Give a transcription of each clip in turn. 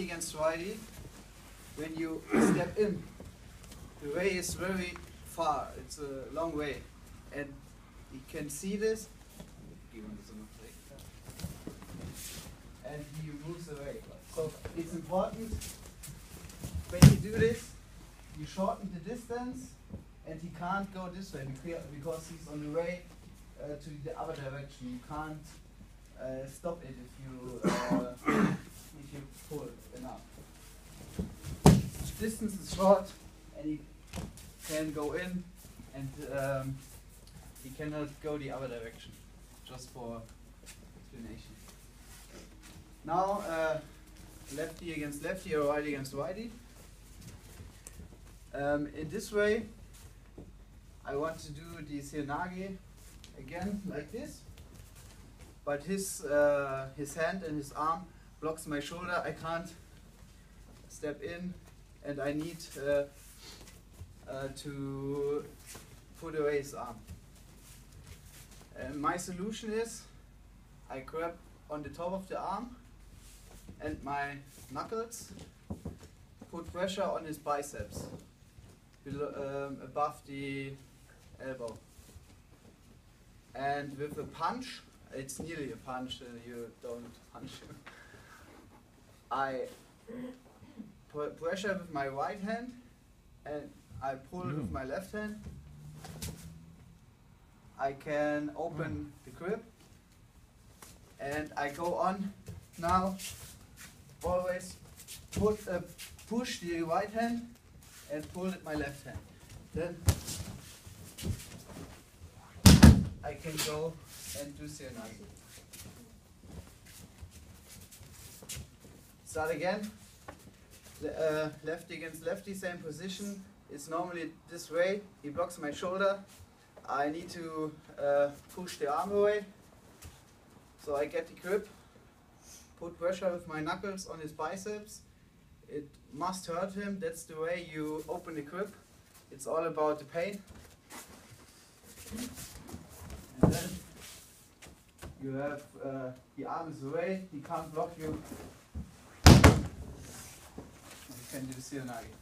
against righty, when you step in, the way is very far, it's a long way, and you can see this, and he moves away. So it's important, when you do this, you shorten the distance, and he can't go this way because he's on the way to the other direction. You can't stop it if you pull enough. Distance is short, and he can go in, and he cannot go the other direction. Just for explanation. Now lefty against lefty or righty against righty. In this way, I want to do the seoi-nage again like this, but his hand and his arm blocks my shoulder. I can't step in, and I need to put away his arm. My solution is I grab on the top of the arm and my knuckles, put pressure on his biceps below, above the elbow, and with a punch, it's nearly a punch, you don't punch him. I put pressure with my right hand and I pull with my left hand. I can open the grip and I go on now, always push the right hand and pull with my left hand. Then I can go and do seoi-nage. Start again. Lefty against lefty, same position. It's normally this way. He blocks my shoulder. I need to push the arm away. So I get the grip, put pressure with my knuckles on his biceps. It must hurt him. That's the way you open the grip. It's all about the pain. And then you have the arm is away. He can't block you. You can do the seoi-nage.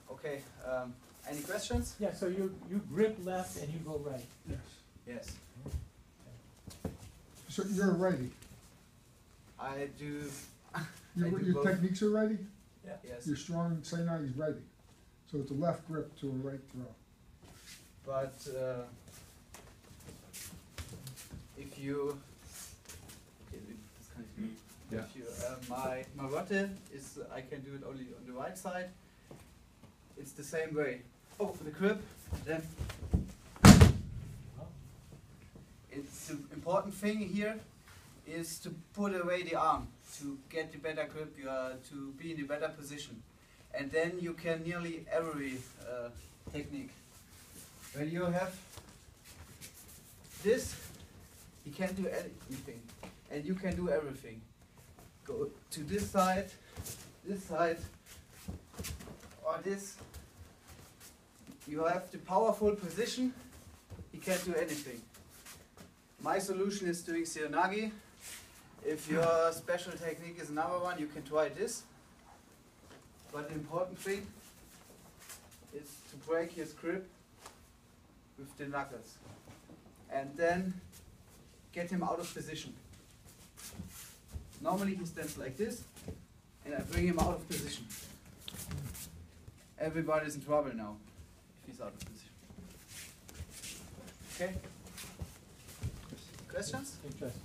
Okay. Any questions? Yeah. So you grip left and you go right. Yes. Yes. So you're a righty. I do. Your both. techniques are righty? Yeah. Yes. Your strong seoi-nage is righty. So it's a left grip to a right throw. But if you, okay, this kind of Yeah. if you, my rotte is, I can do it only on the right side. It's the same way. Open the grip, then. It's the important thing here is to put away the arm to get the better grip. You are to be in the better position, and then you can nearly every technique. When you have this, you can't do anything, and you can do everything. Go to this side, or this. You have the powerful position, you can't do anything. My solution is doing seoi-nage. If your special technique is another one, you can try this. But the important thing is to break his grip with the knuckles. And then get him out of position. Normally he stands like this, and I bring him out of position. Everybody's in trouble now, if he's out of position. Okay? Questions? Interesting.